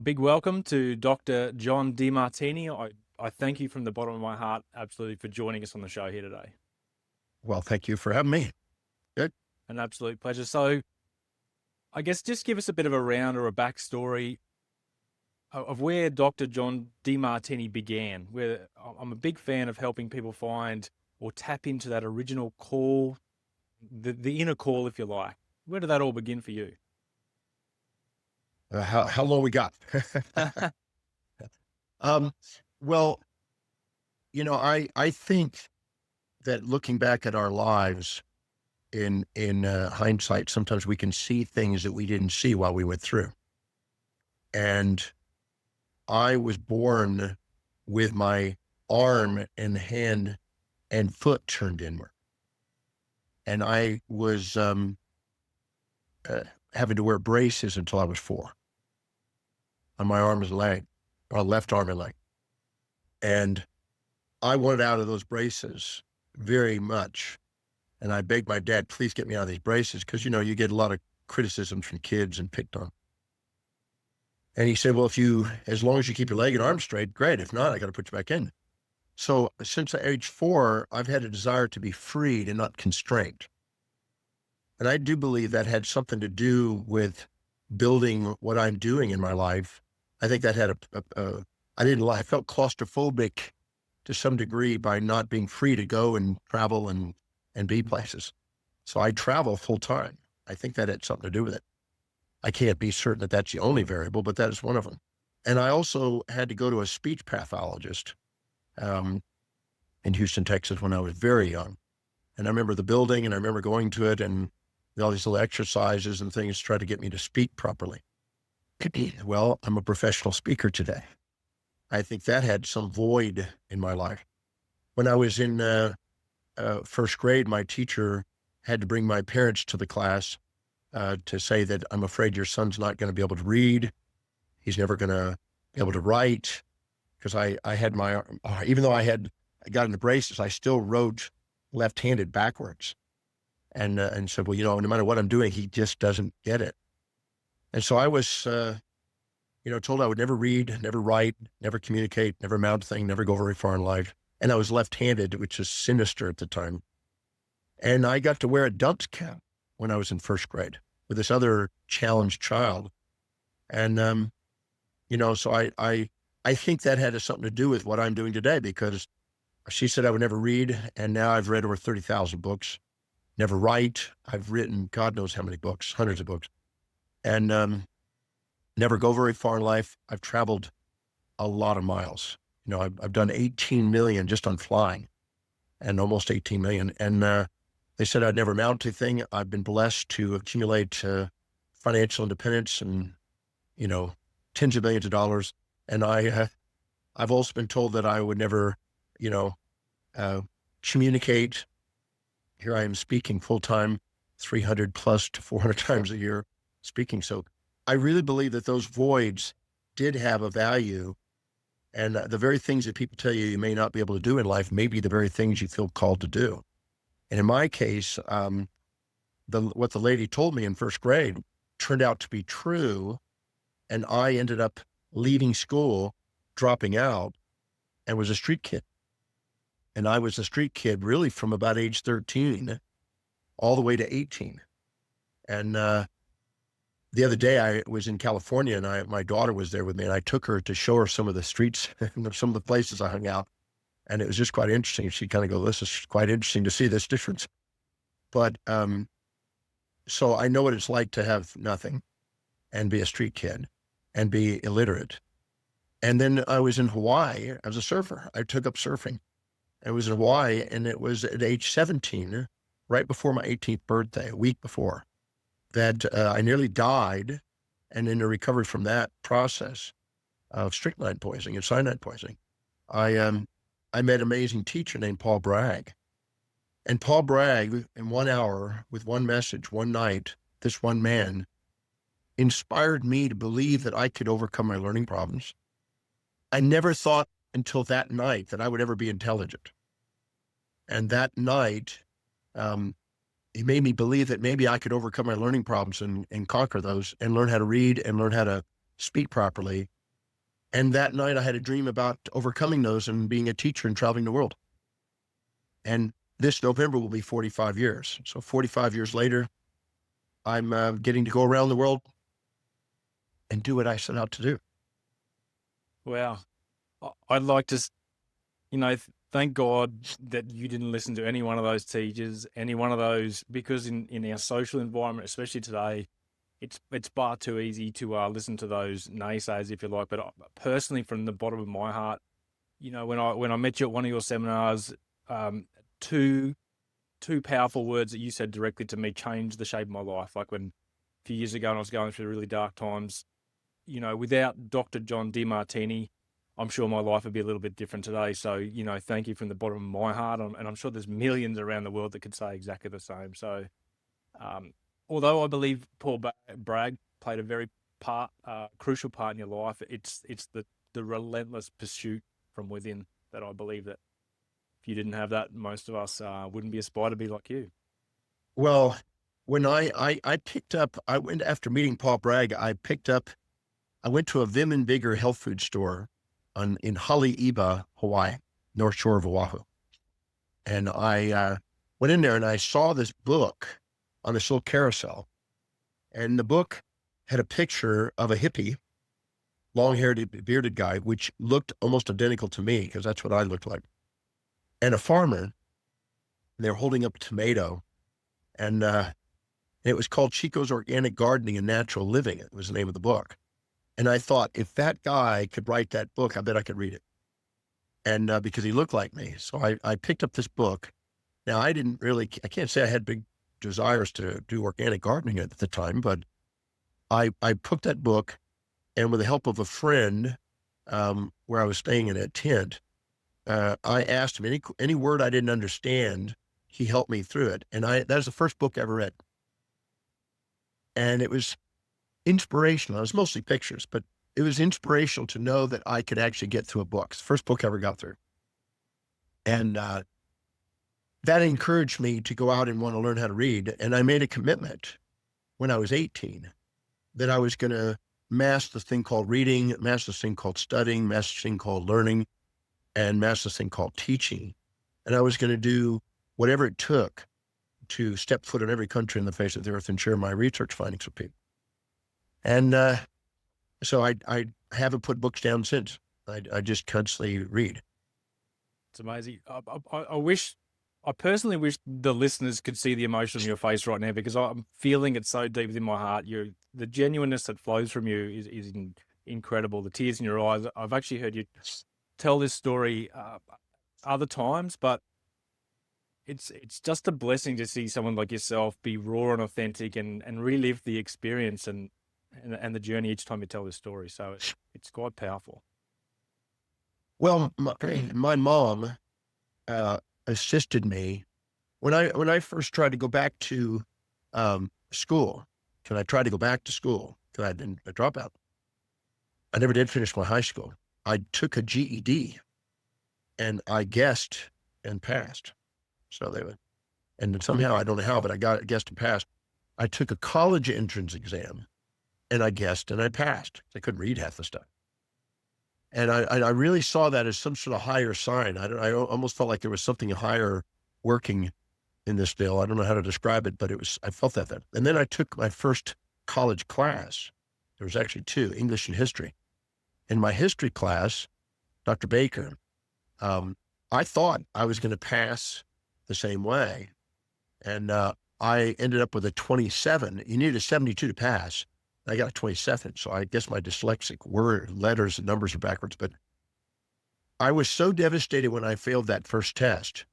Big welcome to Dr. John Demartini. I thank you from the bottom of my heart, absolutely, for joining us on the show here today. Well, thank you for having me. Good. An absolute pleasure. So, I guess just give us a bit of a round or a backstory of where Dr. John Demartini began. Where I'm a big fan of helping people find or tap into that original call, the inner call, if you like. Where did that all begin for you? How long we got? um, well, I think that looking back at our lives in hindsight, sometimes we can see things that we didn't see while we went through. And I was born with my arm and hand and foot turned inward, and I was uh, having to wear braces until I was 4 on my arm and leg, or left arm and leg. And I wanted out of those braces very much. And I begged my dad, please get me out of these braces. Cause you get a lot of criticism from kids and picked on. And he said, well, as long as you keep your leg and arm straight, great. If not, I got to put you back in. So since age 4, I've had a desire to be freed and not constrained. And I do believe that had something to do with building what I'm doing in my life. I think that had I felt claustrophobic to some degree by not being free to go and travel and be places. So I travel full time. I think that had something to do with it. I can't be certain that that's the only variable, but that is one of them. And I also had to go to a speech pathologist um, in Houston, Texas, when I was very young. And I remember the building, and I remember going to it, and all these little exercises and things to try to get me to speak properly. Well, I'm a professional speaker today. I think that had some void in my life. When I was in first grade, my teacher had to bring my parents to the class to say that I'm afraid your son's not going to be able to read. He's never going to be able to write, because I had my, even though I got into braces, I still wrote left-handed backwards. And said, well, no matter what I'm doing, he just doesn't get it. And so I was, told I would never read, never write, never communicate, never amount to thing, never go very far in life. And I was left-handed, which is sinister at the time. And I got to wear a dunce cap when I was in first grade with this other challenged child. And, so I think that had something to do with what I'm doing today, because she said I would never read. And now I've read over 30,000 books, never write. I've written God knows how many books, hundreds of books, and never go very far in life. I've traveled a lot of miles. I've done 18 million just on flying, and almost 18 million. And they said I'd never amount to a thing. I've been blessed to accumulate financial independence and, tens of millions of dollars. And I've also been told that I would never, communicate. Here I am speaking full time, 300 plus to 400 times a year speaking. So I really believe that those voids did have a value. And the very things that people tell you may not be able to do in life may be the very things you feel called to do. And in my case, what the lady told me in first grade turned out to be true. And I ended up leaving school, dropping out, and was a street kid. And I was a street kid really from about age 13 all the way to 18. And the other day I was in California, and my daughter was there with me, and I took her to show her some of the streets, some of the places I hung out. And it was just quite interesting. She'd kind of go, this is quite interesting to see this difference. But so I know what it's like to have nothing and be a street kid and be illiterate. And then I was in Hawaii as a surfer. I took up surfing. I was in Hawaii, and it was at age 17, right before my 18th birthday, a week before, that I nearly died. And in the recovery from that process of strychnine poisoning and cyanide poisoning, I met an amazing teacher named Paul Bragg. And Paul Bragg, in 1 hour, with one message, one night, this one man inspired me to believe that I could overcome my learning problems. I never thought until that night that I would ever be intelligent. And that night, he made me believe that maybe I could overcome my learning problems and conquer those and learn how to read and learn how to speak properly. And that night I had a dream about overcoming those and being a teacher and traveling the world. And this November will be 45 years. So 45 years later, I'm getting to go around the world and do what I set out to do. Wow. I'd like to, thank God that you didn't listen to any one of those teachers, any one of those, because in our social environment, especially today, it's far too easy to listen to those naysayers, if you like. But personally, from the bottom of my heart, when I met you at one of your seminars, two powerful words that you said directly to me changed the shape of my life. Like when a few years ago, and I was going through really dark times, without Dr. John Demartini, I'm sure my life would be a little bit different today. So, thank you from the bottom of my heart. And I'm sure there's millions around the world that could say exactly the same. So, um, although I believe Paul Bragg played a very crucial part in your life, it's the relentless pursuit from within that I believe that if you didn't have that, most of us wouldn't be aspire to be like you. Well, when I picked up, I went after meeting Paul Bragg, I went to a Vim and Vigor health food store in Haleiwa, Hawaii, North Shore of Oahu. And I went in there and I saw this book on this little carousel. And the book had a picture of a hippie, long-haired, bearded guy, which looked almost identical to me because that's what I looked like. And a farmer, and they're holding up a tomato. And it was called Chico's Organic Gardening and Natural Living. It was the name of the book. And I thought, if that guy could write that book, I bet I could read it. And because he looked like me. So I picked up this book. Now, I can't say I had big desires to do organic gardening at the time, but I took that book, and with the help of a friend, where I was staying in a tent, I asked him any word I didn't understand. He helped me through it. And that was the first book I ever read. And it was inspirational. It was mostly pictures, but it was inspirational to know that I could actually get through a book. It's the first book I ever got through. And that encouraged me to go out and want to learn how to read. And I made a commitment when I was 18 that I was going to master this thing called reading, master this thing called studying, master this thing called learning, and master this thing called teaching. And I was going to do whatever it took to step foot in every country on the face of the earth and share my research findings with people. And so I haven't put books down since. I just constantly read. It's amazing. I personally wish the listeners could see the emotion on your face right now, because I'm feeling it so deep within my heart. The genuineness that flows from you is incredible. The tears in your eyes. I've actually heard you tell this story other times, but it's just a blessing to see someone like yourself be raw and authentic and relive the experience and the journey each time you tell this story. So it's quite powerful. Well, my mom assisted me when I first tried to go back to school. When I tried to go back to school, because I didn't a dropout. I never did finish my high school. I took a GED, and I guessed and passed. So and somehow, I don't know how, but I guessed and passed. I took a college entrance exam, and I guessed and I passed. I couldn't read half the stuff. And I really saw that as some sort of higher sign. I almost felt like there was something higher working in this deal. I don't know how to describe it, but I felt that then. And then I took my first college class. There was actually two, English and history. In my history class, Dr. Baker, I thought I was going to pass the same way. And I ended up with a 27. You needed a 72 to pass. I got a 27. So I guess my dyslexic letters and numbers are backwards. But I was so devastated when I failed that first test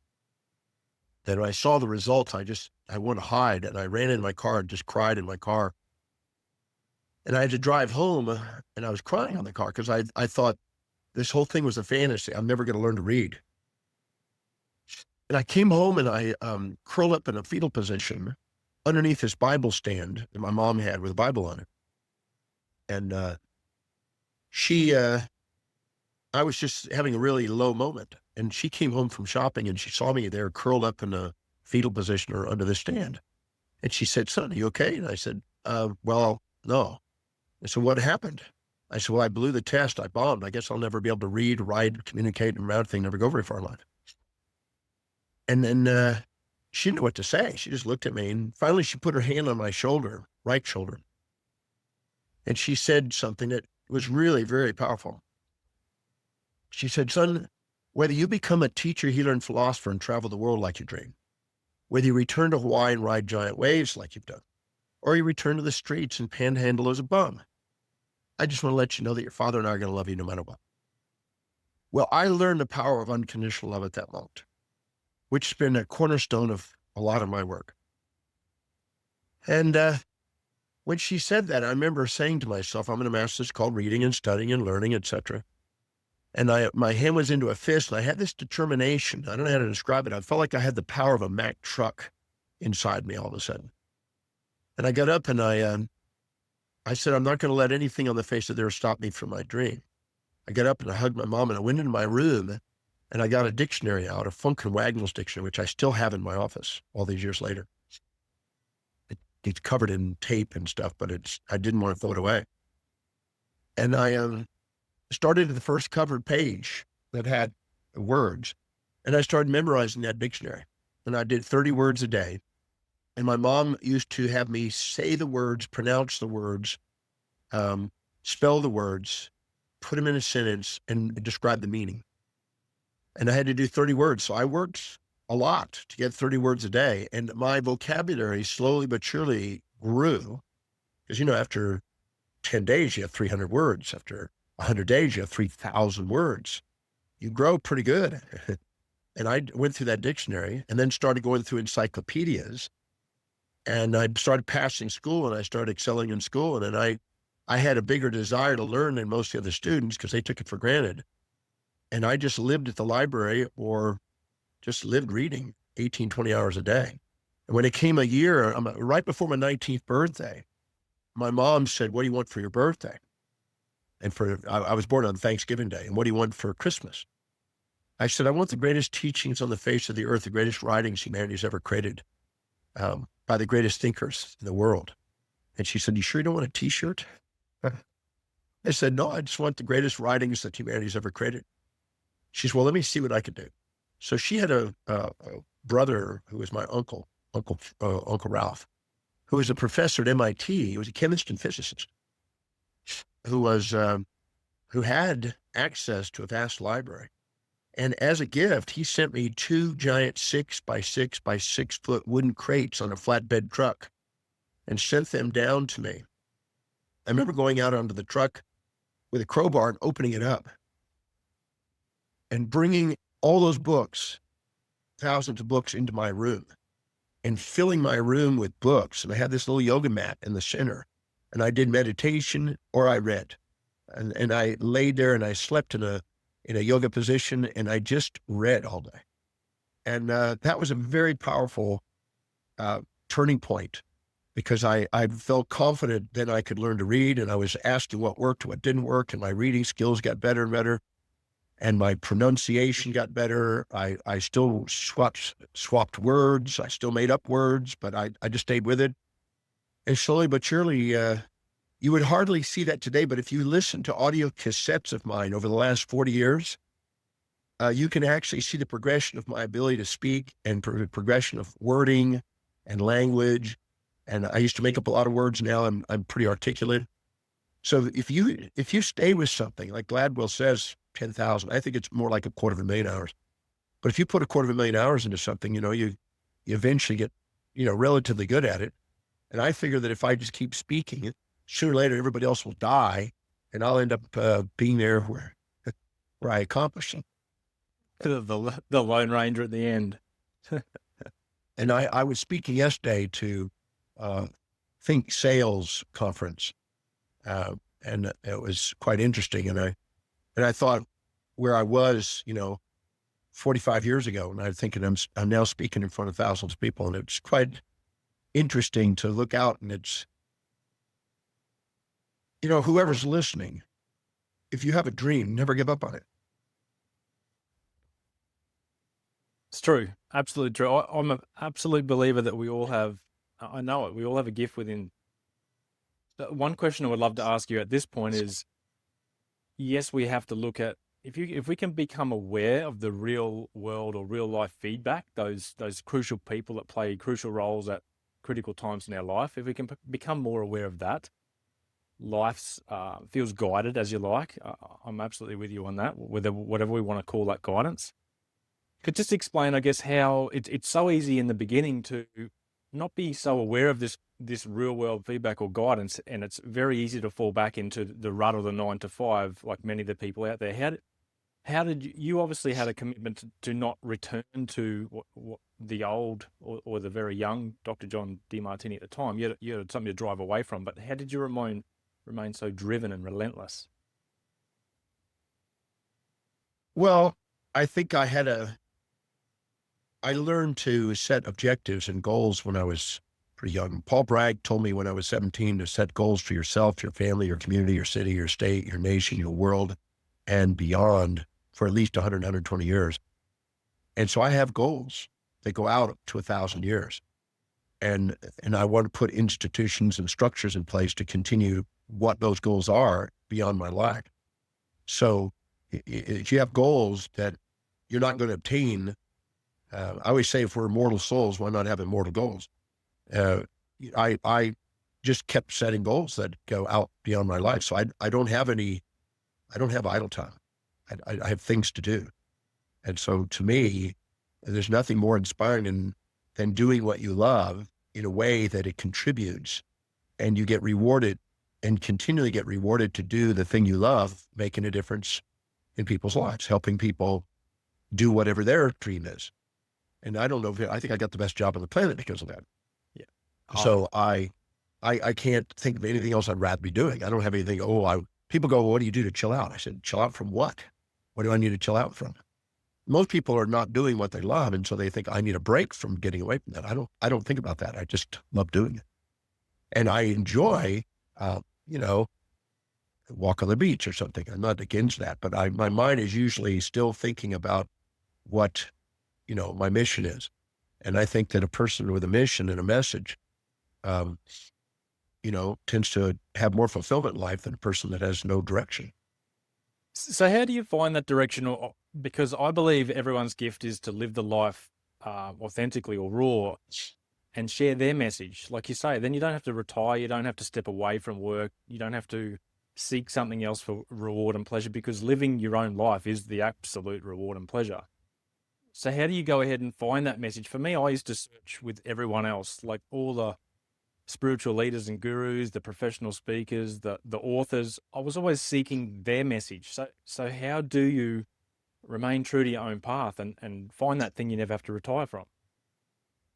that when I saw the results, I wanted to hide. And I ran in my car and just cried in my car. And I had to drive home, and I was crying on the car because I thought this whole thing was a fantasy. I'm never going to learn to read. And I came home and I curled up in a fetal position underneath this Bible stand that my mom had with a Bible on it. And I was just having a really low moment. And she came home from shopping and she saw me there curled up in a fetal position or under the stand. And she said, "Son, are you okay?" And I said, "Well, no." I said, "What happened?" I said, well, I blew the test. I bombed. I guess I'll never be able to read, write, communicate, and round thing, never go very far in life. And then she didn't know what to say. She just looked at me, and finally she put her hand on my shoulder, right shoulder, and she said something that was really very powerful. She said, son, whether you become a teacher, healer, and philosopher and travel the world like you dream, whether you return to Hawaii and ride giant waves like you've done, or you return to the streets and panhandle as a bum, I just want to let you know that your father and I are going to love you no matter what. Well, I learned the power of unconditional love at that moment, which has been a cornerstone of a lot of my work. And when she said that, I remember saying to myself, I'm in a master's called reading and studying and learning, etc. And my hand was into a fist, and I had this determination. I don't know how to describe it. I felt like I had the power of a Mack truck inside me all of a sudden. And I got up and I said, I'm not going to let anything on the face of the earth stop me from my dream. I got up and I hugged my mom, and I went into my room and I got a dictionary out, a Funk and Wagnalls dictionary, which I still have in my office all these years later. It's covered in tape and stuff, but I didn't want to throw it away. And I started at the first covered page that had words, and I started memorizing that dictionary. And I did 30 words a day. And my mom used to have me say the words, pronounce the words, spell the words, put them in a sentence, and describe the meaning. And I had to do 30 words. So I worked a lot to get 30 words a day. And my vocabulary slowly but surely grew. Because, after 10 days, you have 300 words. After 100 days, you have 3,000 words. You grow pretty good. And I went through that dictionary and then started going through encyclopedias. And I started passing school, and I started excelling in school. And then I had a bigger desire to learn than most of the other students because they took it for granted. And I just lived at the library or just lived reading 18, 20 hours a day. And when it came a year, right before my 19th birthday, my mom said, what do you want for your birthday? And I was born on Thanksgiving Day. And what do you want for Christmas? I said, I want the greatest teachings on the face of the earth, the greatest writings humanity's ever created by the greatest thinkers in the world. And she said, you sure you don't want a t-shirt? I said, no, I just want the greatest writings that humanity's ever created. She said, well, let me see what I can do. So she had a brother who was my Uncle Ralph, who was a professor at MIT. He was a chemist and physicist who had access to a vast library. And as a gift, he sent me 2 giant 6 by 6 by 6 foot wooden crates on a flatbed truck and sent them down to me. I remember going out onto the truck with a crowbar and opening it up and bringing all those books, thousands of books, into my room and filling my room with books. And I had this little yoga mat in the center, and I did meditation or I read. And I laid there and I slept in a yoga position, and I just read all day. And that was a very powerful turning point, because I felt confident then I could learn to read, and I was asking what worked, what didn't work, and my reading skills got better and better, and my pronunciation got better. I still swapped words. I still made up words, but I just stayed with it. And slowly but surely, you would hardly see that today, but if you listen to audio cassettes of mine over the last 40 years, you can actually see the progression of my ability to speak and progression of wording and language. And I used to make up a lot of words. Now I'm pretty articulate. So if you stay with something, like Gladwell says, 10,000, I think it's more like 250,000 hours. But if you put 250,000 hours into something, you eventually get, relatively good at it. And I figure that if I just keep speaking, sooner or later, everybody else will die, and I'll end up being there where I accomplish it. The Lone Ranger at the end. And I was speaking yesterday to Think Sales conference, and it was quite interesting. And I thought where I was, 45 years ago, and I'm thinking I'm now speaking in front of thousands of people, and it's quite interesting to look out, and it's, whoever's listening, if you have a dream, never give up on it. It's true. Absolutely true. I'm an absolute believer that we all have, I know it, we all have a gift within. One question I would love to ask you at this point is, yes, we have to look at if we can become aware of the real world or real life feedback, those crucial people that play crucial roles at critical times in our life, if we can become more aware of that, life's feels guided as you like. I'm absolutely with you on that, whether whatever we want to call that guidance. Could just explain, I guess, how it's so easy in the beginning to not be so aware of this real world feedback or guidance, and it's very easy to fall back into the rut of the 9 to 5, like many of the people out there. How did you obviously had a commitment to not return to what the old or the very young Dr. John Demartini at the time? You had something to drive away from, but how did you remain so driven and relentless? Well, I think I learned to set objectives and goals when I was pretty young. Paul Bragg told me when I was 17 to set goals for yourself, your family, your community, your city, your state, your nation, your world, and beyond for at least 100, 120 years. And so I have goals that go out to 1,000 years. And I want to put institutions and structures in place to continue what those goals are beyond my life. So if you have goals that you're not going to obtain, I always say if we're immortal souls, why not have immortal goals? Uh, I just kept setting goals that go out beyond my life. So I don't have I don't have idle time. I have things to do. And so to me, there's nothing more inspiring than doing what you love in a way that it contributes and you get rewarded and continually get rewarded to do the thing you love, making a difference in people's lives, helping people do whatever their dream is. And I don't know if I think I got the best job on the planet because of that. Yeah. So I can't think of anything else I'd rather be doing. I don't have anything. People go, well, what do you do to chill out? I said, chill out from what? What do I need to chill out from? Most people are not doing what they love. And so they think I need a break from getting away from that. I don't think about that. I just love doing it. And I enjoy, uh, you know, walk on the beach or something. I'm not against that, but my mind is usually still thinking about what, my mission is. And I think that a person with a mission and a message, um, tends to have more fulfillment in life than a person that has no direction. So how do you find that direction? Because I believe everyone's gift is to live the life authentically or raw and share their message. Like you say, then you don't have to retire. You don't have to step away from work. You don't have to seek something else for reward and pleasure, because living your own life is the absolute reward and pleasure. So how do you go ahead and find that message? For me, I used to search with everyone else, like all the spiritual leaders and gurus, the professional speakers, the authors. I was always seeking their message. So how do you remain true to your own path and find that thing you never have to retire from?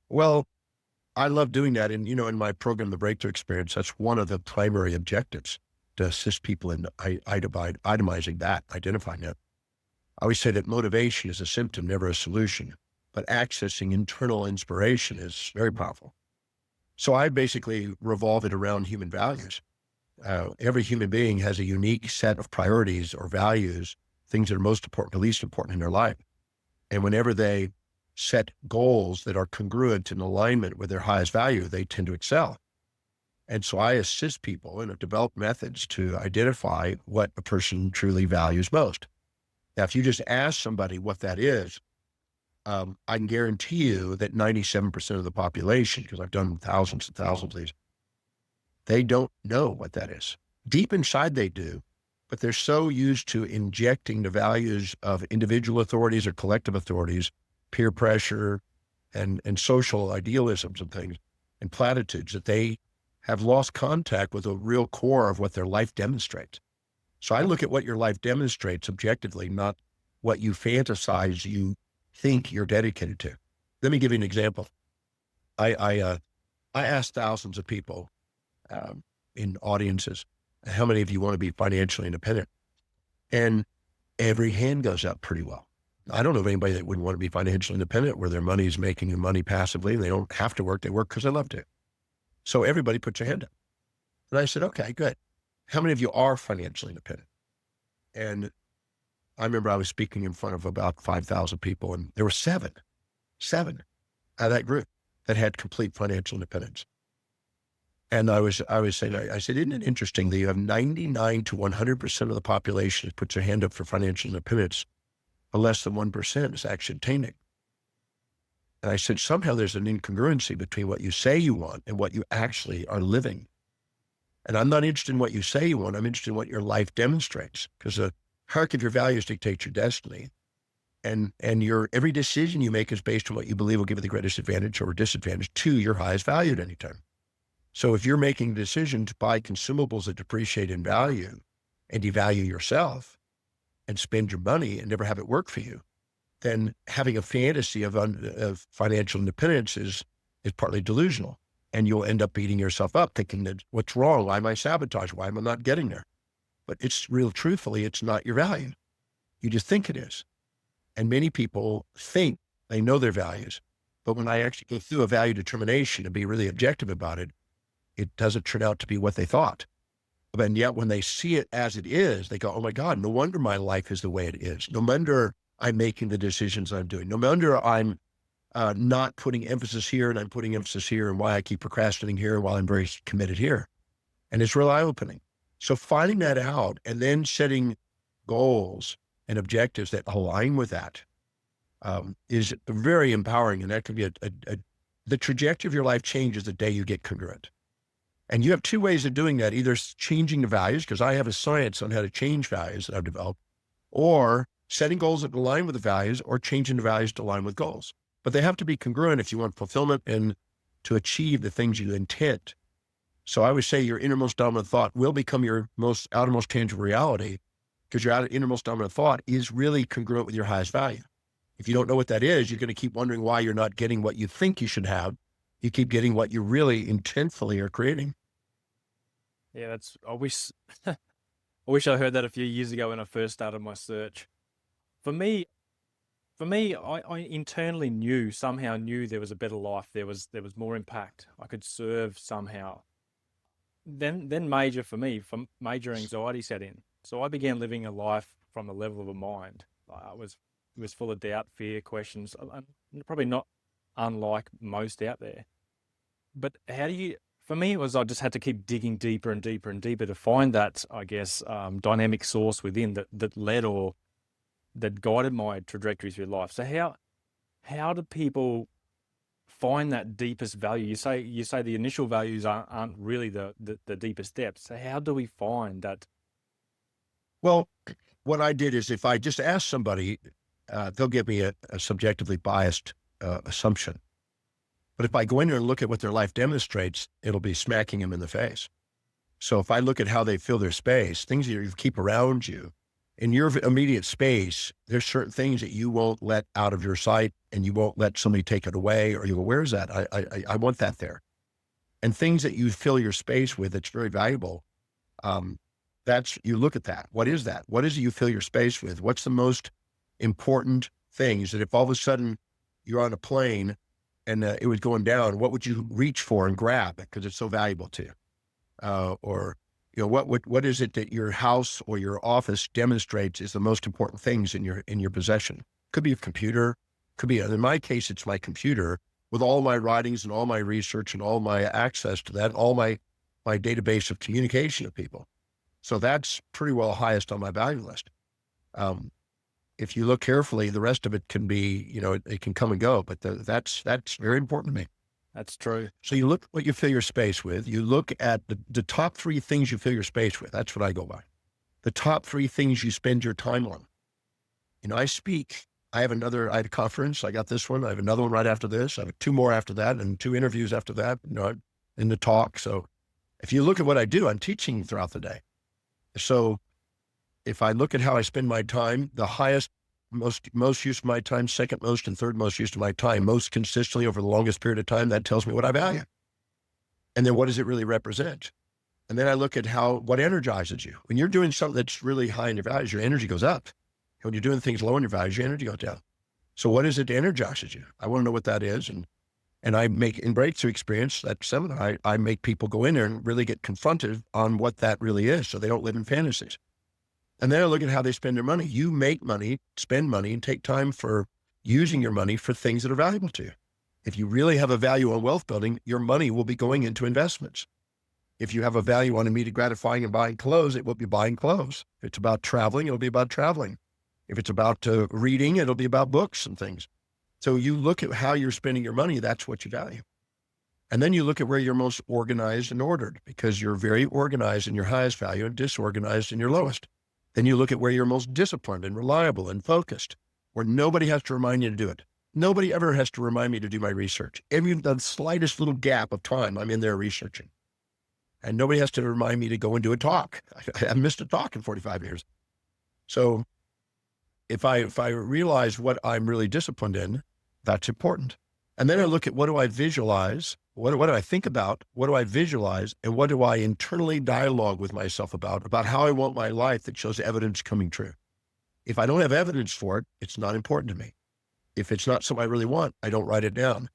Well, I love doing that. And, in my program, The Breakthrough Experience, that's one of the primary objectives to assist people in itemizing that, identifying that. I always say that motivation is a symptom, never a solution, but accessing internal inspiration is very powerful. So I basically revolve it around human values. Every human being has a unique set of priorities or values, things that are most important, the least important in their life. And whenever they set goals that are congruent in alignment with their highest value, they tend to excel. And so I assist people and have developed methods to identify what a person truly values most. Now, if you just ask somebody what that is, I can guarantee you that 97% of the population, because I've done thousands and thousands of these, they don't know what that is. Deep inside they do, but they're so used to injecting the values of individual authorities or collective authorities, peer pressure, and social idealisms and things, and platitudes, that they have lost contact with the real core of what their life demonstrates. So I look at what your life demonstrates objectively, not what you fantasize you think you're dedicated to. Let me give you an example. I asked thousands of people in audiences, how many of you want to be financially independent? And every hand goes up pretty well. I don't know of anybody that wouldn't want to be financially independent, where their money is making them money passively and they don't have to work. They work because they love to. So everybody put your hand up. And I said, okay, good. How many of you are financially independent? And I remember I was speaking in front of about 5,000 people, and there were seven out of that group that had complete financial independence. And I was saying, I said, isn't it interesting that you have 99 to 100% of the population that puts their hand up for financial independence, but less than 1% is actually obtaining. And I said, somehow there's an incongruency between what you say you want and what you actually are living. And I'm not interested in what you say you want. I'm interested in what your life demonstrates, because the arc of your values dictates your destiny. And your every decision you make is based on what you believe will give you the greatest advantage or disadvantage to your highest value at any time. So if you're making a decision to buy consumables that depreciate in value and devalue yourself and spend your money and never have it work for you, then having a fantasy of financial independence is partly delusional. And you'll end up beating yourself up thinking that what's wrong? Why am I sabotaged? Why am I not getting there? But it's real, truthfully, it's not your value. You just think it is. And many people think they know their values, but when I actually go through a value determination and be really objective about it, it doesn't turn out to be what they thought. And yet when they see it as it is, they go, oh my God, no wonder my life is the way it is. No wonder I'm making the decisions I'm doing. No wonder I'm not putting emphasis here and I'm putting emphasis here, and why I keep procrastinating here while I'm very committed here. And it's real eye-opening. So finding that out and then setting goals and objectives that align with that is very empowering. And that can be the trajectory of your life changes the day you get congruent. And you have two ways of doing that, either changing the values, because I have a science on how to change values that I've developed, or setting goals that align with the values, or changing the values to align with goals. But they have to be congruent if you want fulfillment and to achieve the things you intend. So I would say your innermost dominant thought will become your outermost tangible reality, because your innermost dominant thought is really congruent with your highest value. If you don't know what that is, you're going to keep wondering why you're not getting what you think you should have. You keep getting what you really intentfully are creating. Yeah, I wish, I wish I heard that a few years ago when I first started my search. For me, I internally somehow knew there was a better life. There was more impact. I could serve somehow. Then major anxiety set in. So I began living a life from the level of a mind. It was full of doubt, fear, questions, probably not unlike most out there. But for me, it was, I just had to keep digging deeper and deeper and deeper to find that, I guess, dynamic source within that led or that guided my trajectory through life. So how do people find that deepest value? You say the initial values aren't really the deepest depths. So how do we find that? Well, what I did is, if I just ask somebody, they'll give me a subjectively biased assumption. But if I go in there and look at what their life demonstrates, it'll be smacking them in the face. So if I look at how they fill their space, things that you keep around you, in your immediate space, there's certain things that you won't let out of your sight, and you won't let somebody take it away, or you go, where's that? I want that there. And things that you fill your space with, that's very valuable. You look at that. What is that? What is it you fill your space with? What's the most important things that if all of a sudden you're on a plane and it was going down, what would you reach for and grab because it's so valuable to you? Or what is it that your house or your office demonstrates is the most important things in your possession? Could be a computer, could be, in my case, it's my computer with all my writings and all my research and all my access to that, all my database of communication of people. So that's pretty well highest on my value list. If you look carefully, the rest of it can be, it can come and go, but that's very important to me. That's true. So you look at what you fill your space with. You look at the top three things you fill your space with. That's what I go by. The top three things you spend your time on. I speak. I had a conference. I got this one. I have another one right after this. I have two more after that and two interviews after that, in the talk. So if you look at what I do, I'm teaching throughout the day. So if I look at how I spend my time, the highest, most use of my time, second most and third most use of my time, most consistently over the longest period of time, that tells me what I value. And then what does it really represent? And then I look at what energizes you. When you're doing something that's really high in your values, your energy goes up. When you're doing things low in your values, your energy goes down. So what is it that energizes you? I want to know what that is. And I make, in Breakthrough Experience, that seminar, I make people go in there and really get confronted on what that really is, so they don't live in fantasies. And then I look at how they spend their money. You make money, spend money, and take time for using your money for things that are valuable to you. If you really have a value on wealth building, your money will be going into investments. If you have a value on immediate gratifying and buying clothes, it will be buying clothes. If it's about traveling, it'll be about traveling. If it's about reading, it'll be about books and things. So you look at how you're spending your money, that's what you value. And then you look at where you're most organized and ordered, because you're very organized in your highest value and disorganized in your lowest. Then you look at where you're most disciplined and reliable and focused, where nobody has to remind you to do it. Nobody ever has to remind me to do my research. Every the slightest little gap of time, I'm in there researching. And nobody has to remind me to go and do a talk. I missed a talk in 45 years. So if I realize what I'm really disciplined in, that's important. And then I look at, what do I visualize? What do I think about? What do I visualize? And what do I internally dialogue with myself about how I want my life that shows evidence coming true? If I don't have evidence for it, it's not important to me. If it's not something I really want, I don't write it down.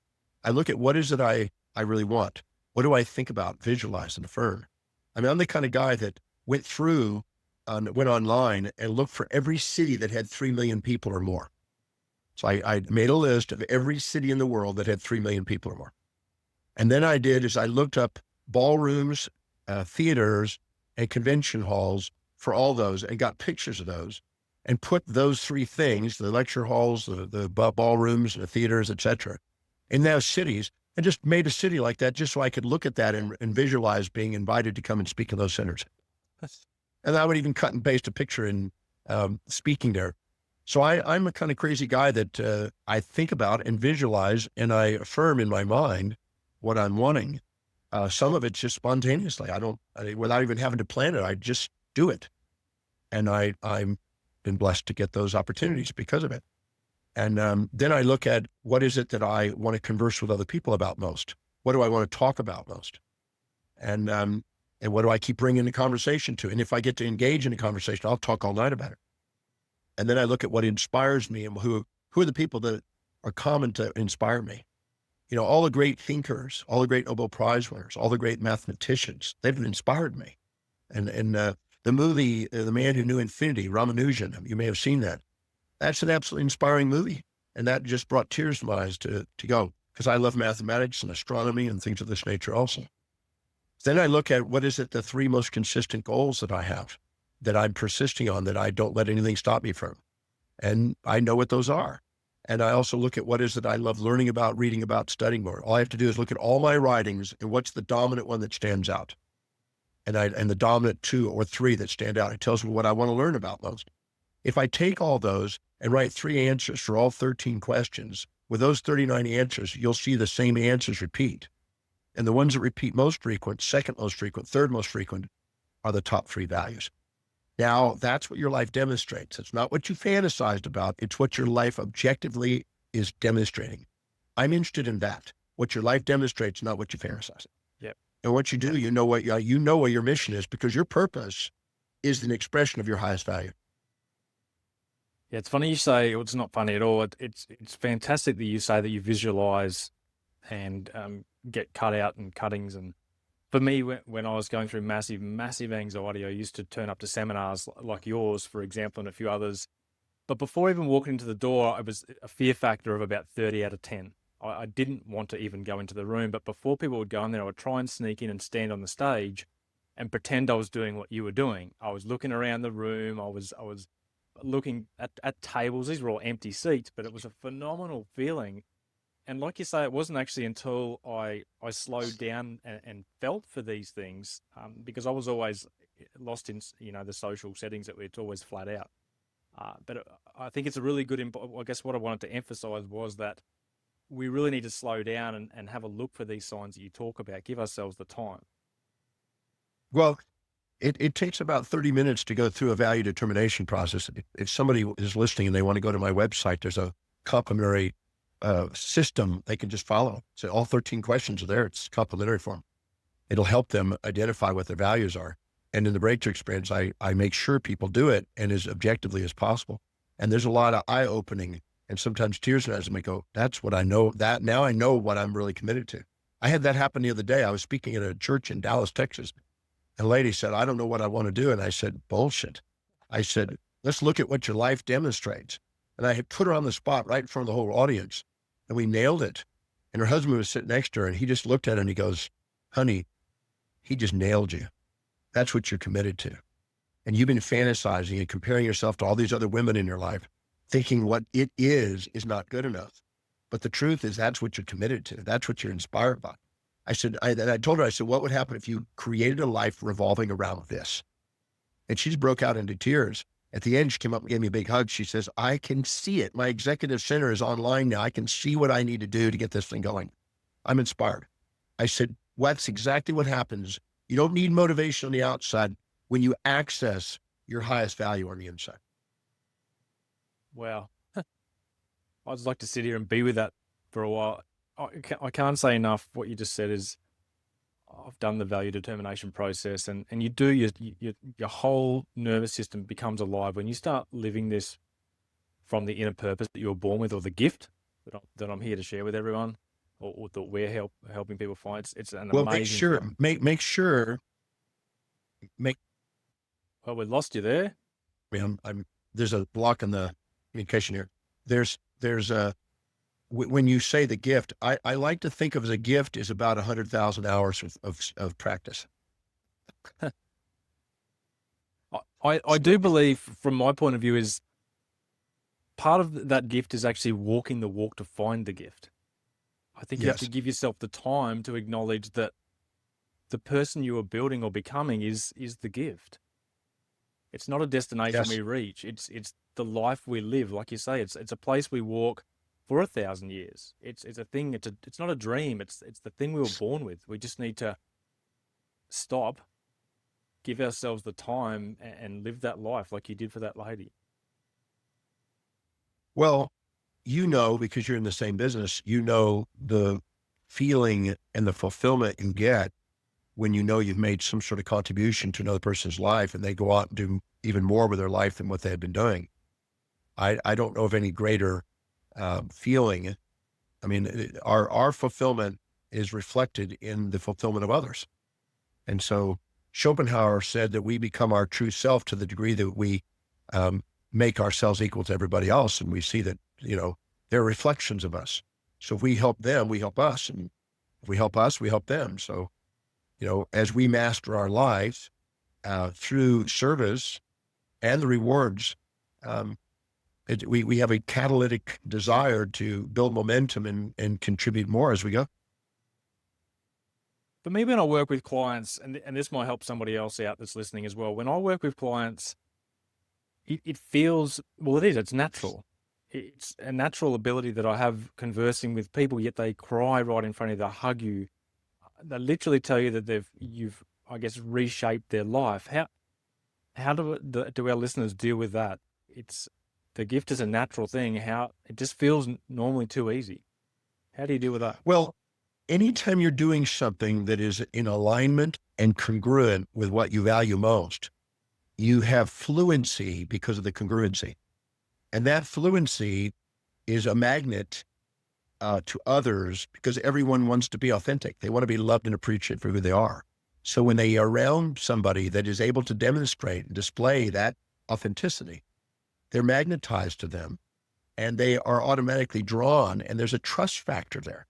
I look at, what is it I really want? What do I think about, visualize, and affirm? I mean, I'm the kind of guy that went online and looked for every city that had 3 million people or more. So I made a list of every city in the world that had 3 million people or more. And then I looked up ballrooms, theaters, and convention halls for all those, and got pictures of those, and put those three things, the lecture halls, the ballrooms, the theaters, et cetera, in those cities, and just made a city like that just so I could look at that and visualize being invited to come and speak in those centers. And I would even cut and paste a picture in speaking there. So I'm a kind of crazy guy that I think about and visualize, and I affirm in my mind what I'm wanting. Some of it's just spontaneously. Without even having to plan it, I just do it. And I'm been blessed to get those opportunities because of it. And then I look at, what is it that I want to converse with other people about most? What do I want to talk about most? And what do I keep bringing the conversation to? And if I get to engage in a conversation, I'll talk all night about it. And then I look at what inspires me, and who are the people that are common to inspire me. You know, all the great thinkers, all the great Nobel Prize winners, all the great mathematicians, they've inspired me. And the movie, The Man Who Knew Infinity, Ramanujan, you may have seen that. That's an absolutely inspiring movie. And that just brought tears to my eyes to go, because I love mathematics and astronomy and things of this nature also. Then I look at, what is it, the three most consistent goals that I have, that I'm persisting on, that I don't let anything stop me from. And I know what those are. And I also look at, what is it I love learning about, reading about, studying more. All I have to do is look at all my writings and what's the dominant one that stands out. And the dominant 2 or 3 that stand out. It tells me what I want to learn about most. If I take all those and write 3 answers for all 13 questions, with those 39 answers, you'll see the same answers repeat. And the ones that repeat most frequent, second most frequent, third most frequent, are the top 3 values. Now, that's what your life demonstrates. It's not what you fantasized about. It's what your life objectively is demonstrating. I'm interested in that. What your life demonstrates, not what you fantasize. Yep. And what you do, you know what your mission is, because your purpose is an expression of your highest value. Yeah, it's funny you say, well, it's not funny at all. It's fantastic that you say that you visualize and get cut out and cuttings. And for me, when I was going through massive anxiety, I used to turn up to seminars like yours, for example, and a few others. But before even walking into the door, it was a fear factor of about 30 out of 10. I didn't want to even go into the room, but before people would go in there, I would try and sneak in and stand on the stage and pretend I was doing what you were doing. I was looking around the room. I was looking at tables. These were all empty seats, but it was a phenomenal feeling. And like you say, it wasn't actually until I slowed down and felt for these things, because I was always lost in, the social settings that it's always flat out. But I think it's a really good, I guess what I wanted to emphasize was that we really need to slow down and have a look for these signs that you talk about, give ourselves the time. Well, it takes about 30 minutes to go through a value determination process. If somebody is listening and they want to go to my website, there's a complimentary system they can just follow. So all 13 questions are there. It's complimentary for them. It'll help them identify what their values are. And in the breakthrough experience, I make sure people do it, and as objectively as possible. And there's a lot of eye-opening and sometimes tears in eyes, and they go, that's what I know, that now I know what I'm really committed to. I had that happen the other day. I was speaking at a church in Dallas, Texas. And a lady said, I don't know what I want to do. And I said, bullshit. I said, let's look at what your life demonstrates. And I had put her on the spot right in front of the whole audience, and we nailed it. And her husband was sitting next to her, and he just looked at her and he goes, honey, he just nailed you. That's what you're committed to. And you've been fantasizing and comparing yourself to all these other women in your life, thinking what it is not good enough. But the truth is that's what you're committed to. That's what you're inspired by. I told her, I said, what would happen if you created a life revolving around this? And she just broke out into tears. At the end, she came up and gave me a big hug. She says, I can see it. My executive center is online now. I can see what I need to do to get this thing going. I'm inspired. I said, well, that's exactly what happens. You don't need motivation on the outside when you access your highest value on the inside. Wow. I'd just like to sit here and be with that for a while. I can't say enough. What you just said is, I've done the value determination process, and you do, your whole nervous system becomes alive when you start living this from the inner purpose that you were born with, or the gift that I'm here to share with everyone, or that we're helping people find. It's an Well, amazing thing. make sure, Well, we lost you there. there's a block in the communication here. There's a, when you say the gift, I like to think of as a gift is about 100,000 hours of practice. I do believe, from my point of view, is part of that gift is actually walking the walk to find the gift. I think you have to give yourself the time to acknowledge that the person you are building or becoming is the gift. It's not a destination we reach. It's the life we live. Like you say, it's a place we walk for 1,000 years. It's a thing. It's not a dream. It's the thing we were born with. We just need to stop, give ourselves the time, and live that life like you did for that lady. Well, because you're in the same business, the feeling and the fulfillment you get when you've made some sort of contribution to another person's life and they go out and do even more with their life than what they had been doing. I don't know of any greater feeling. I mean, our fulfillment is reflected in the fulfillment of others. And so Schopenhauer said that we become our true self to the degree that we make ourselves equal to everybody else. And we see that, they're reflections of us. So if we help them, we help us. And if we help us, we help them. So, as we master our lives through service and the rewards, we have a catalytic desire to build momentum and contribute more as we go. For me, when I work with clients, and this might help somebody else out that's listening as well, when I work with clients, it feels, well, it's natural. It's a natural ability that I have conversing with people, yet they cry right in front of you, they hug you. They literally tell you that you've, I guess, reshaped their life. How do our listeners deal with that? The gift is a natural thing. How it just feels normally too easy. How do you deal with that? Well, anytime you're doing something that is in alignment and congruent with what you value most, you have fluency because of the congruency. And that fluency is a magnet to others because everyone wants to be authentic. They want to be loved and appreciated for who they are. So when they are around somebody that is able to demonstrate and display that authenticity, they're magnetized to them and they are automatically drawn, and there's a trust factor there.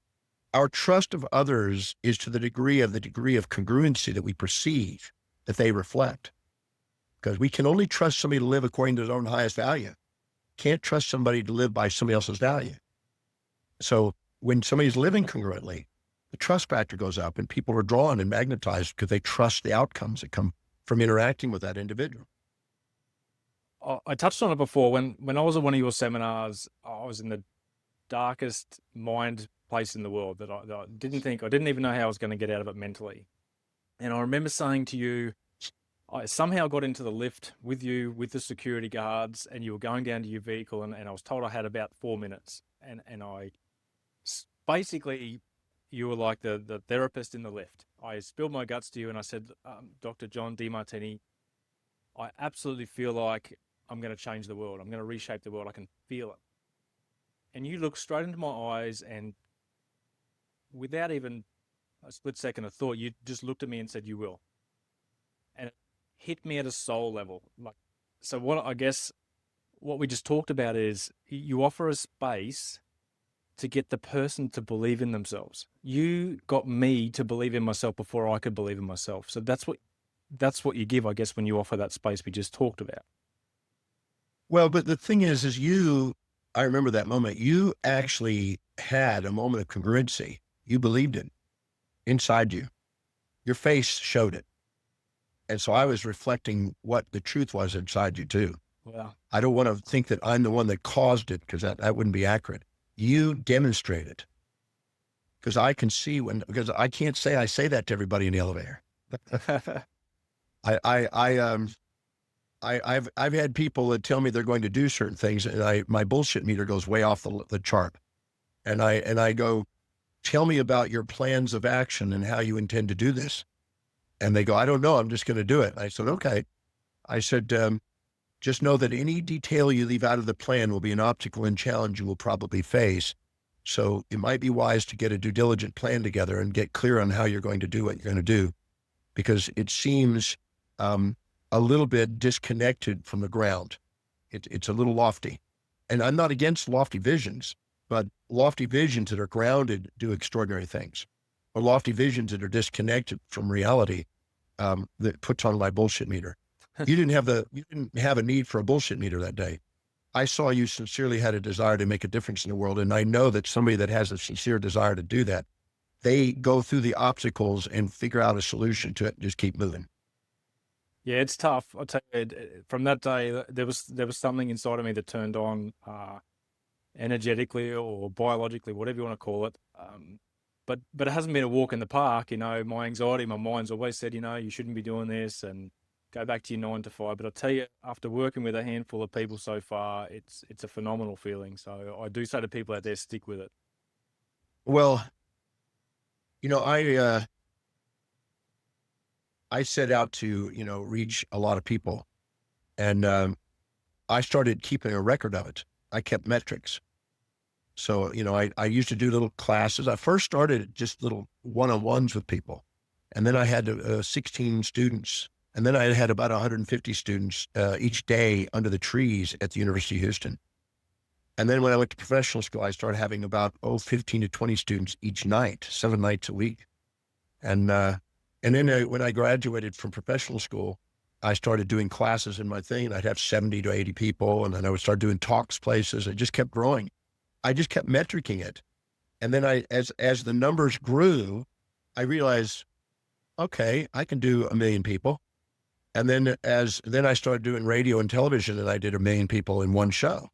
Our trust of others is to the degree of congruency that we perceive that they reflect. Because we can only trust somebody to live according to their own highest value. Can't trust somebody to live by somebody else's value. So when somebody's living congruently, the trust factor goes up and people are drawn and magnetized because they trust the outcomes that come from interacting with that individual. I touched on it before. When I was at one of your seminars, I was in the darkest mind place in the world that I didn't even know how I was going to get out of it mentally. And I remember saying to you, I somehow got into the lift with you, with the security guards, and you were going down to your vehicle, and I was told I had about 4 minutes. And basically, you were like the therapist in the lift. I spilled my guts to you, and I said, Dr. John Demartini, I absolutely feel like I'm going to change the world. I'm going to reshape the world. I can feel it. And you looked straight into my eyes, and without even a split second of thought, you just looked at me and said, you will. And it hit me at a soul level. So what we just talked about is you offer a space to get the person to believe in themselves. You got me to believe in myself before I could believe in myself. So that's what you give, I guess, when you offer that space we just talked about. Well, but the thing is I remember that moment. You actually had a moment of congruency. You believed it inside you. Your face showed it. And so I was reflecting what the truth was inside you too. Wow. I don't want to think that I'm the one that caused it, because that wouldn't be accurate. You demonstrate it, because I can see because I can't say I say that to everybody in the elevator. I've had people that tell me they're going to do certain things, and my bullshit meter goes way off the chart. And I go, tell me about your plans of action and how you intend to do this. And they go, I don't know. I'm just going to do it. I said, okay. I said, just know that any detail you leave out of the plan will be an obstacle and challenge you will probably face. So it might be wise to get a due diligent plan together and get clear on how you're going to do what you're going to do, because it seems a little bit disconnected from the ground. It's a little lofty. And I'm not against lofty visions, but lofty visions that are grounded do extraordinary things. Or lofty visions that are disconnected from reality, that puts on my bullshit meter. You didn't have a need for a bullshit meter that day. I saw you sincerely had a desire to make a difference in the world. And I know that somebody that has a sincere desire to do that, they go through the obstacles and figure out a solution to it and just keep moving. Yeah, it's tough. I'll tell you, from that day, there was something inside of me that turned on, energetically or biologically, whatever you want to call it. But it hasn't been a walk in the park. You know, my anxiety, my mind's always said, you know, you shouldn't be doing this and go back to your 9 to 5. But I'll tell you, after working with a handful of people so far, it's a phenomenal feeling. So I do say to people out there, stick with it. Well, I set out to, reach a lot of people, and I started keeping a record of it. I kept metrics. So, I used to do little classes. I first started just little one-on-ones with people. And then I had 16 students. And then I had about 150 students each day under the trees at the University of Houston. And then when I went to professional school, I started having about 15 to 20 students each night, 7 nights a week. And then when I graduated from professional school, I started doing classes in my thing, and I'd have 70 to 80 people. And then I would start doing talks places. It just kept growing. I just kept metricing it. And then as the numbers grew, I realized, okay, I can do 1 million people. And then I started doing radio and television, and I did 1 million people in one show.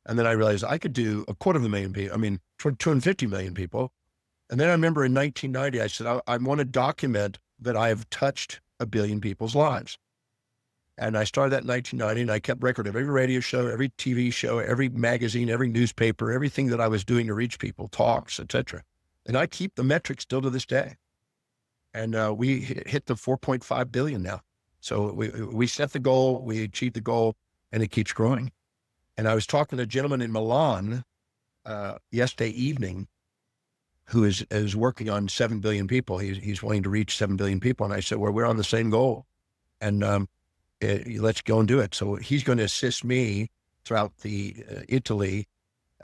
And then I realized I could do 250,000 people, 250 million people. And then I remember in 1990, I said, I want to document that I've touched 1 billion people's lives. And I started that in 1990, and I kept record of every radio show, every TV show, every magazine, every newspaper, everything that I was doing to reach people, talks, etc. And I keep the metrics still to this day. And we hit the 4.5 billion now. So we set the goal, we achieved the goal, and it keeps growing. And I was talking to a gentleman in Milan yesterday evening who is working on 7 billion people. He's wanting to reach 7 billion people. And I said, well, we're on the same goal. And let's go and do it. So he's going to assist me throughout Italy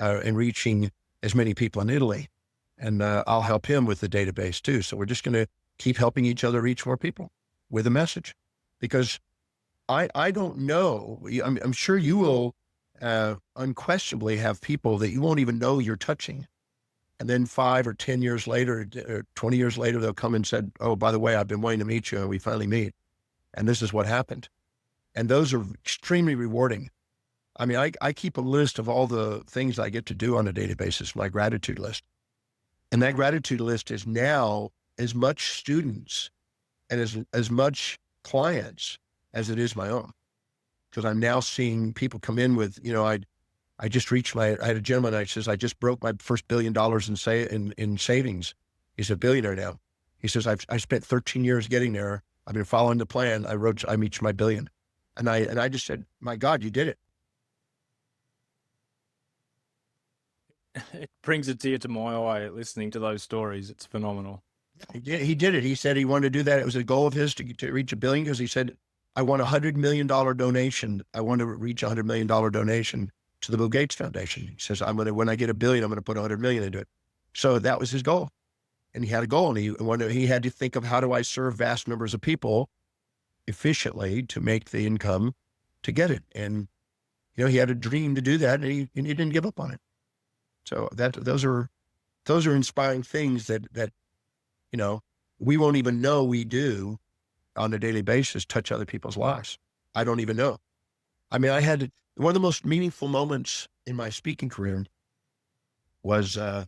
in reaching as many people in Italy. And I'll help him with the database too. So we're just going to keep helping each other reach more people with a message. Because I don't know, I'm sure you will unquestionably have people that you won't even know you're touching. And then 5 or 10 years later, or 20 years later, they'll come and said, oh, by the way, I've been wanting to meet you, and we finally meet. And this is what happened. And those are extremely rewarding. I mean, I keep a list of all the things I get to do on a daily basis, my gratitude list. And that gratitude list is now as much students and as much clients as it is my own. Because I'm now seeing people come in with, I just reached I had a gentleman, I says, I just broke my first $1 billion in savings. He's a billionaire now. He says, I spent 13 years getting there. I've been following the plan. I reached my $1 billion. And I just said, my God, you did it. It brings a tear to my eye listening to those stories. It's phenomenal. He did it. He said he wanted to do that. It was a goal of his to reach $1 billion, because he said, I want $100 million donation. I want to reach $100 million donation to the Bill Gates Foundation. He says, when I get $1 billion, I'm going to put 100 million into it. So that was his goal. And he had a goal, and he had to think of, how do I serve vast numbers of people efficiently to make the income to get it? And, he had a dream to do that, and he didn't give up on it. So those are inspiring things that, we won't even know we do on a daily basis, touch other people's lives. I don't even know. I mean, I had one of the most meaningful moments in my speaking career was, I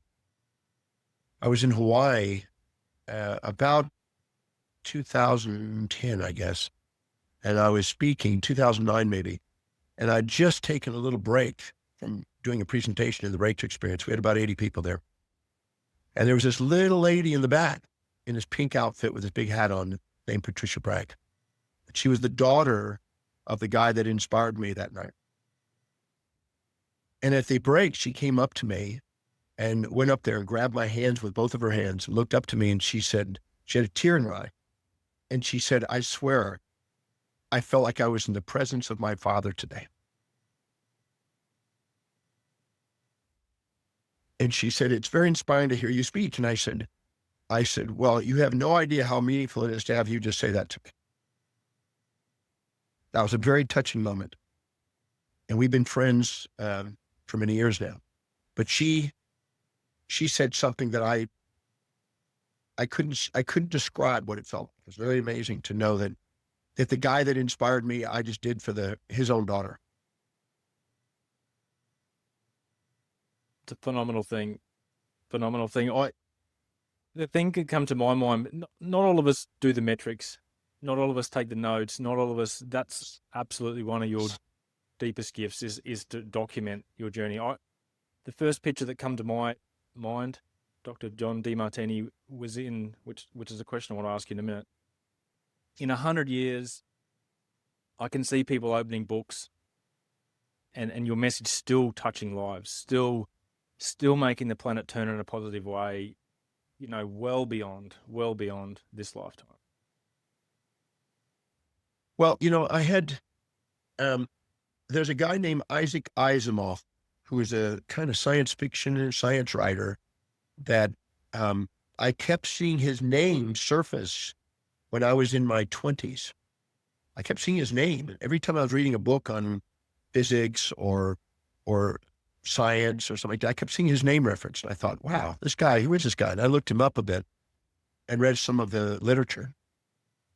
was in Hawaii, about 2010, I guess. And I was speaking 2009, maybe. And I'd just taken a little break from doing a presentation in the Breakthrough Experience. We had about 80 people there. And there was this little lady in the back in this pink outfit with this big hat on, named Patricia Bragg. She was the daughter of the guy that inspired me that night. And at the break, she came up to me and went up there and grabbed my hands with both of her hands and looked up to me, and she said, she had a tear in her eye. And she said, I swear, I felt like I was in the presence of my father today. And she said, it's very inspiring to hear you speak. And I said, well, you have no idea how meaningful it is to have you just say that to me. That was a very touching moment. And we've been friends for many years now. But she said something that I couldn't describe what it felt like. It was very amazing to know that the guy that inspired me, I just did for his own daughter. It's a phenomenal thing. The thing could come to my mind, not all of us do the metrics. Not all of us take the notes. Not all of us, that's absolutely one of your deepest gifts is to document your journey. The first picture that come to my mind, Dr. John Demartini, was in, which is a question I want to ask you in a minute. In 100 years, I can see people opening books and your message still touching lives, still making the planet turn in a positive way, well beyond this lifetime. Well, I had, there's a guy named Isaac Asimov, who is a kind of science fiction and science writer that I kept seeing his name surface when I was in my 20s. I kept seeing his name. Every time I was reading a book on physics or science or something like that, I kept seeing his name referenced. And I thought, wow, who is this guy? And I looked him up a bit and read some of the literature.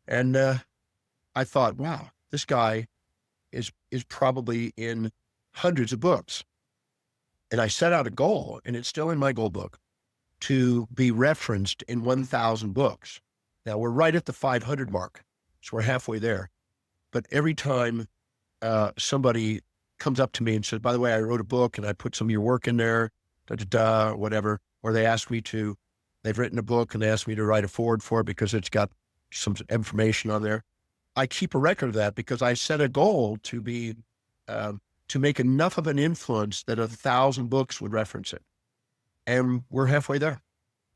And I thought, wow, this guy is probably in hundreds of books. And I set out a goal, and it's still in my goal book, to be referenced in 1,000 books. Now we're right at the 500 mark, so we're halfway there. But every time somebody comes up to me and says, by the way, I wrote a book and I put some of your work in there, or whatever, or they've written a book and they asked me to write a foreword for it because it's got some information on there. I keep a record of that because I set a goal to be, to make enough of an influence that 1,000 books would reference it. And we're halfway there.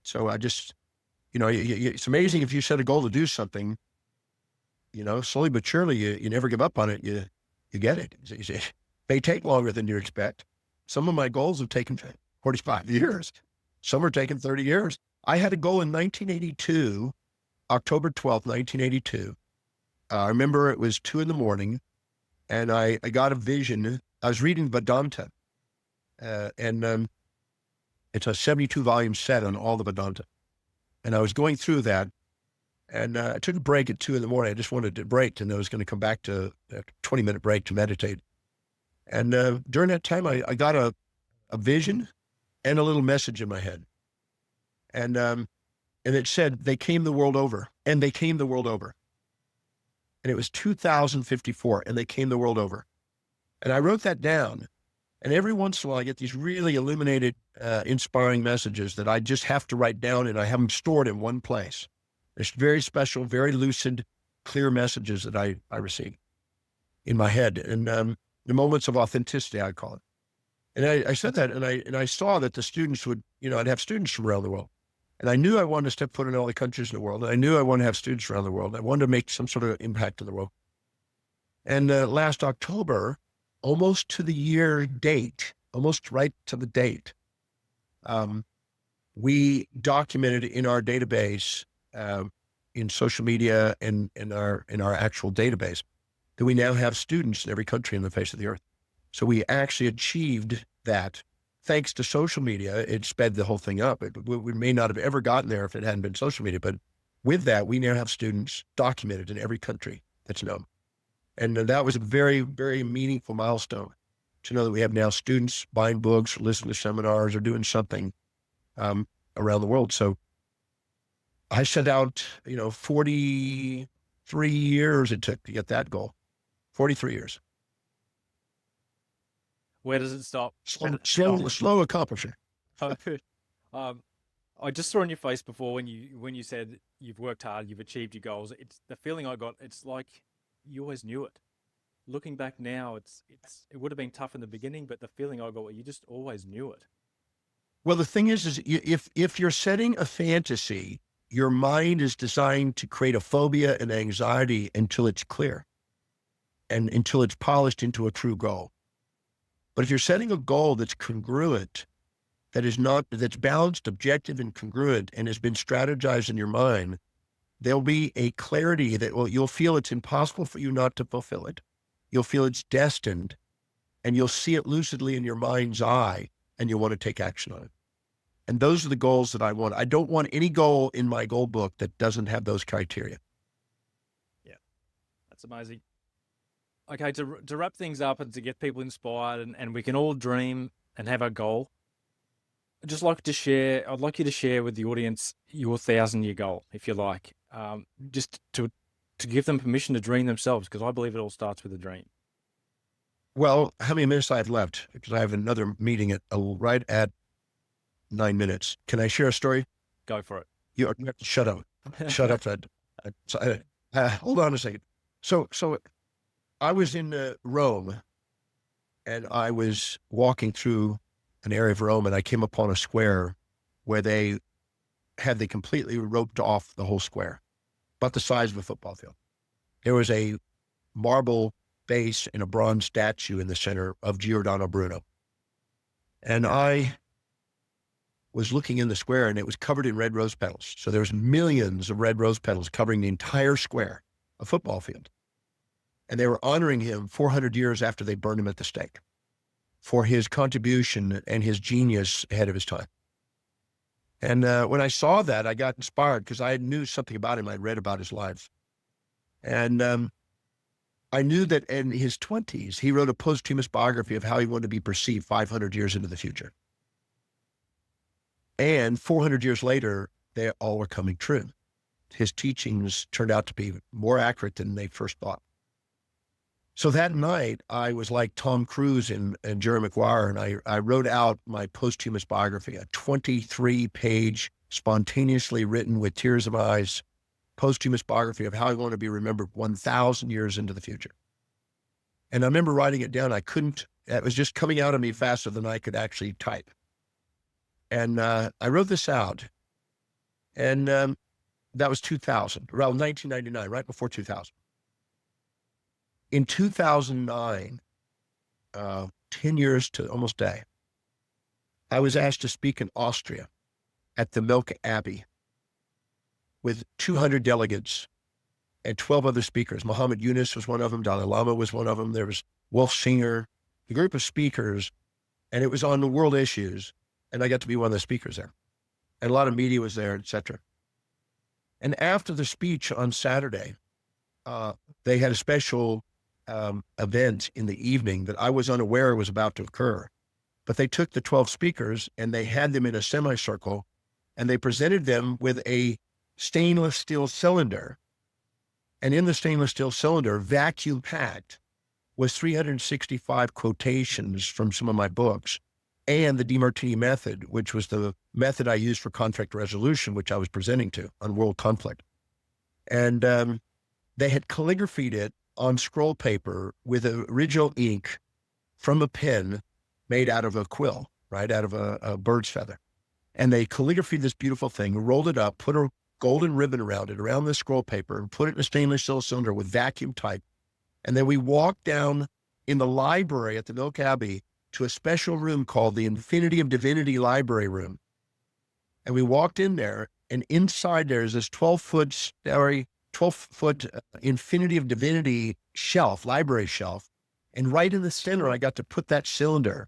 So I just, it's amazing if you set a goal to do something, slowly but surely, you never give up on it. You get it. It may take longer than you expect. Some of my goals have taken 45 years. Some are taking 30 years. I had a goal in 1982, October 12th, 1982. I remember it was 2 a.m. and I got a vision. I was reading Vedanta, and it's a 72 volume set on all the Vedanta. And I was going through that, and I took a break at 2 a.m. I just wanted to break, and I was going to come back to a 20-minute break to meditate. And during that time, I got a vision and a little message in my head. And it said, they came the world over, and they came the world over. And it was 2054, and they came the world over. And I wrote that down. And every once in a while, I get these really illuminated, inspiring messages that I just have to write down, and I have them stored in one place. It's very special, very lucid, clear messages that I receive in my head. And the moments of authenticity, I call it. And I said that, and I saw that the students would, I'd have students from around the world. And I knew I wanted to step foot in all the countries in the world. And I knew I wanted to have students around the world. I wanted to make some sort of impact in the world. And last October, almost to the year date, almost right to the date, um, we documented in our database, in social media and in our actual database, that we now have students in every country on the face of the earth. So we actually achieved that thanks to social media. It sped the whole thing up. We may not have ever gotten there if it hadn't been social media, but with that, we now have students documented in every country that's known. And that was a very, very meaningful milestone to know that we have now students buying books, listening to seminars, or doing something around the world. So I set out, 43 years it took to get that goal. 43 years. Where does it stop? Slow accomplishing. I just saw on your face before when you said you've worked hard, you've achieved your goals. It's the feeling I got. It's like you always knew it. Looking back now, it would have been tough in the beginning, but the feeling I got, you just always knew it. Well, the thing is if you're setting a fantasy, your mind is designed to create a phobia and anxiety until it's clear and until it's polished into a true goal. But if you're setting a goal that's congruent, that's balanced, objective, and congruent, and has been strategized in your mind, there'll be a clarity that you'll feel it's impossible for you not to fulfill it. You'll feel it's destined, and you'll see it lucidly in your mind's eye, and you'll want to take action on it. And those are the goals that I want. I don't want any goal in my goal book that doesn't have those criteria. Yeah, that's amazing. Okay, to wrap things up and to get people inspired, and we can all dream and have a goal. I'd like you to share with the audience your 1,000-year goal, if you like, just to give them permission to dream themselves, because I believe it all starts with a dream. Well, how many minutes I have left? Because I have another meeting right at 9 minutes. Can I share a story? Go for it. You have to shut up. Shut up, Fred. Hold on a second. So I was in Rome, and I was walking through an area of Rome, and I came upon a square where they completely roped off the whole square, about the size of a football field. There was a marble base and a bronze statue in the center of Giordano Bruno. And I was looking in the square, and it was covered in red rose petals. So there was millions of red rose petals covering the entire square, a football field. And they were honoring him 400 years after they burned him at the stake for his contribution and his genius ahead of his time. And when I saw that, I got inspired because I knew something about him. I'd read about his life. And I knew that in his 20s, he wrote a posthumous biography of how he wanted to be perceived 500 years into the future. And 400 years later, they all were coming true. His teachings turned out to be more accurate than they first thought. So that night, I was like Tom Cruise and Jerry Maguire, and I wrote out my posthumous biography, a 23-page, spontaneously written with tears of eyes, posthumous biography of how I want to be remembered 1,000 years into the future. And I remember writing it down. It was just coming out of me faster than I could actually type. And I wrote this out, and that was 2000, around 1999, right before 2000. In 2009, 10 years to almost day, I was asked to speak in Austria at the Milk Abbey with 200 delegates and 12 other speakers. Muhammad Yunus was one of them. Dalai Lama was one of them. There was Wolf Singer, a group of speakers, and it was on the world issues. And I got to be one of the speakers there. And a lot of media was there, et cetera. And after the speech on Saturday, they had a special event in the evening that I was unaware was about to occur. But they took the 12 speakers and they had them in a semicircle, and they presented them with a stainless steel cylinder. And in the stainless steel cylinder, vacuum packed, was 365 quotations from some of my books and the Demartini method, which was the method I used for conflict resolution, which I was presenting to on world conflict. And they had calligraphied it on scroll paper with original ink from a pen made out of a quill, right, out of a bird's feather. And they calligraphied this beautiful thing, rolled it up, put a golden ribbon around it, around the scroll paper, and put it in a stainless steel cylinder with vacuum type. And then we walked down in the library at the Milk Abbey to a special room called the Infinity of Divinity Library Room. And we walked in there, and inside there is this 12-foot Infinity of Divinity shelf, library shelf. And right in the center, I got to put that cylinder,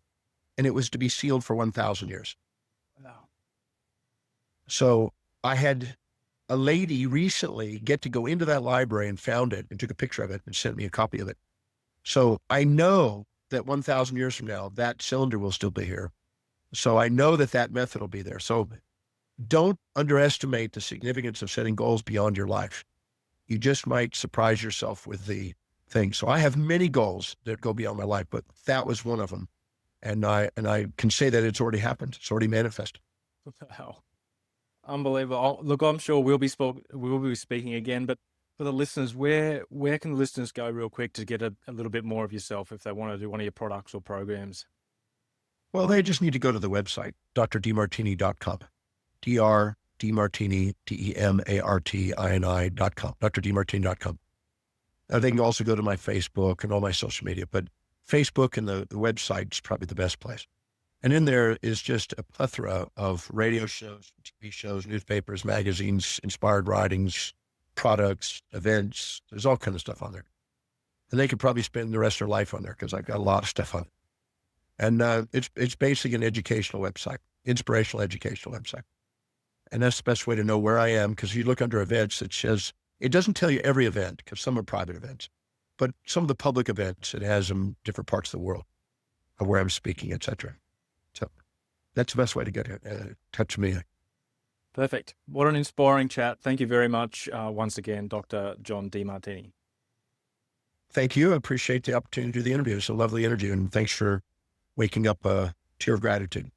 and it was to be sealed for 1,000 years. Wow. So I had a lady recently get to go into that library and found it and took a picture of it and sent me a copy of it. So I know that 1,000 years from now, that cylinder will still be here. So I know that that method will be there. So don't underestimate the significance of setting goals beyond your life. You just might surprise yourself with the thing. So I have many goals that go beyond my life, but that was one of them. And I can say that it's already happened. It's already manifested. Wow. Unbelievable. Look, I'm sure we'll be speaking again, but for the listeners, where can the listeners go real quick to get a little bit more of yourself if they want to do one of your products or programs? Well, they just need to go to the website, drdemartini.com. Demartini, DEMARTINI.com, drdemartini.com. They can also go to my Facebook and all my social media, but Facebook and the website is probably the best place. And in there is just a plethora of radio shows, TV shows, newspapers, magazines, inspired writings, products, events. There's all kinds of stuff on there. And they could probably spend the rest of their life on there because I've got a lot of stuff on it. And it's basically an educational website, inspirational educational website. And that's the best way to know where I am, because if you look under events, it doesn't tell you every event because some are private events, but some of the public events, it has them different parts of the world of where I'm speaking, etc. So that's the best way to get in touch with me. Perfect. What an inspiring chat. Thank you very much once again, Dr. John Demartini. Thank you. I appreciate the opportunity to do the interview. It's a lovely interview, and thanks for waking up a tear of gratitude.